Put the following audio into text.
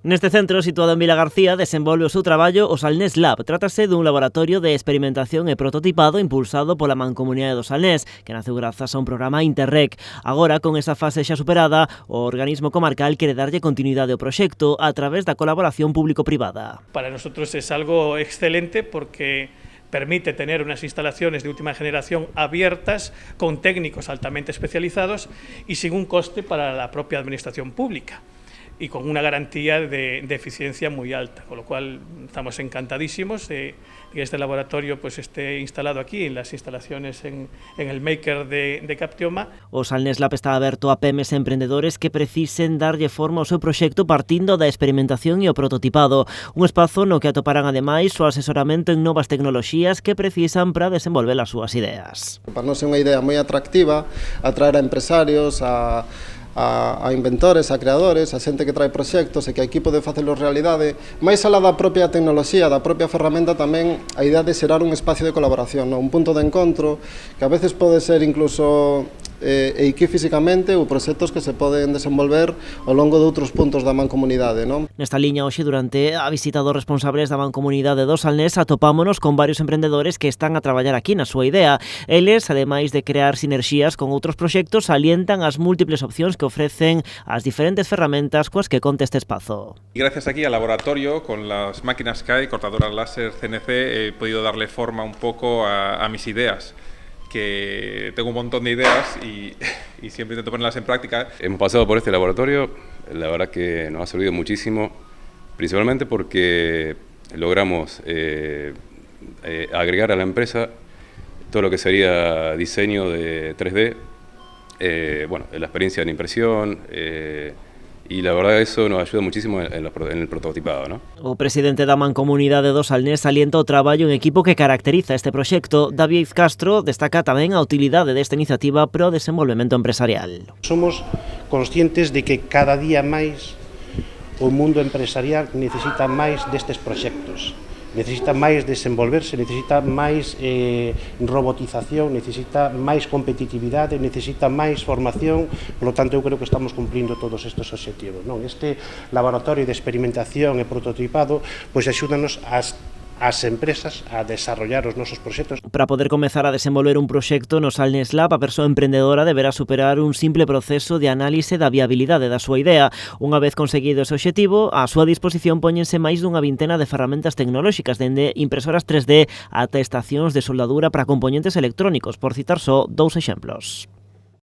Neste centro, situado en Vilagarcía, desenvolve o seu traballo o Salnés Lab. Trátase dun laboratorio de experimentación e prototipado impulsado pola Mancomunidade do Salnés, que naceu grazas a un programa Interreg. Agora, con esa fase xa superada, o organismo comarcal quere darlle continuidade ao proxecto a través da colaboración público-privada. Para nosotros es algo excelente porque permite tener unas instalaciones de última generación abiertas, con técnicos altamente especializados y sin un coste para la propia administración pública, y con una garantía de eficiencia muy alta, con lo cual estamos encantadísimos de que este laboratorio pues esté instalado aquí en las instalaciones en el Maker de Captioma. O Salnés Lab está aberto a pemes e emprendedores que precisen darlle forma ao seu proxecto partindo da experimentación e o prototipado, un espazo no que atoparán ademais o asesoramento en novas tecnoloxías que precisan para desenvolver as súas ideas. Para nós é unha idea moi atractiva atraer a empresarios, a inventores, a creadores, a xente que trae proxectos e que aquí pode facelo realidade. Mais alá da propia tecnoloxía, da propia ferramenta, tamén a idea de xerar un espacio de colaboración, un punto de encontro que a veces pode ser incluso aquí físicamente ou proxectos que se poden desenvolver ao longo de outros puntos da mancomunidade. Nesta liña, hoxe, durante a visita dos responsables da Mancomunidade do Salnés, atopámonos con varios emprendedores que están a traballar aquí na súa idea. Eles, ademais de crear sinerxías con outros proxectos, salientan as múltiples opcións que ofrecen as diferentes ferramentas coas que conta este espazo. Y gracias aquí al laboratorio, con las máquinas que hay, cortadoras láser, CNC, he podido darle forma un poco a mis ideas, que tengo un montón de ideas y siempre intento ponerlas en práctica. Hemos pasado por este laboratorio, la verdad que nos ha servido muchísimo, principalmente porque logramos agregar a la empresa todo lo que sería diseño de 3D, la experiencia en impresión, y la verdad eso nos ayuda muchísimo en el prototipado, ¿no? O presidente da Mancomunidade do Salnés salienta o traballo en equipo que caracteriza este proxecto. David Castro destaca tamén a utilidade desta iniciativa para o desenvolvemento empresarial. Somos conscientes de que cada día máis o mundo empresarial necesita máis destes proxectos. Necesita máis desenvolverse, necesita máis robotización, necesita máis competitividade, necesita máis formación, polo tanto eu creo que estamos cumplindo todos estes obxectivos. Este laboratorio de experimentación e prototipado pois axúdanos as empresas a desarrollar os nosos proxectos. Para poder comezar a desenvolver un proxecto no Salnés Lab, a persoa emprendedora deberá superar un simple proceso de análise da viabilidade da súa idea. Unha vez conseguido ese obxectivo, á súa disposición póñense máis dunha vintena de ferramentas tecnolóxicas, dende impresoras 3D ata estacións de soldadura para componentes electrónicos, por citar só dous exemplos.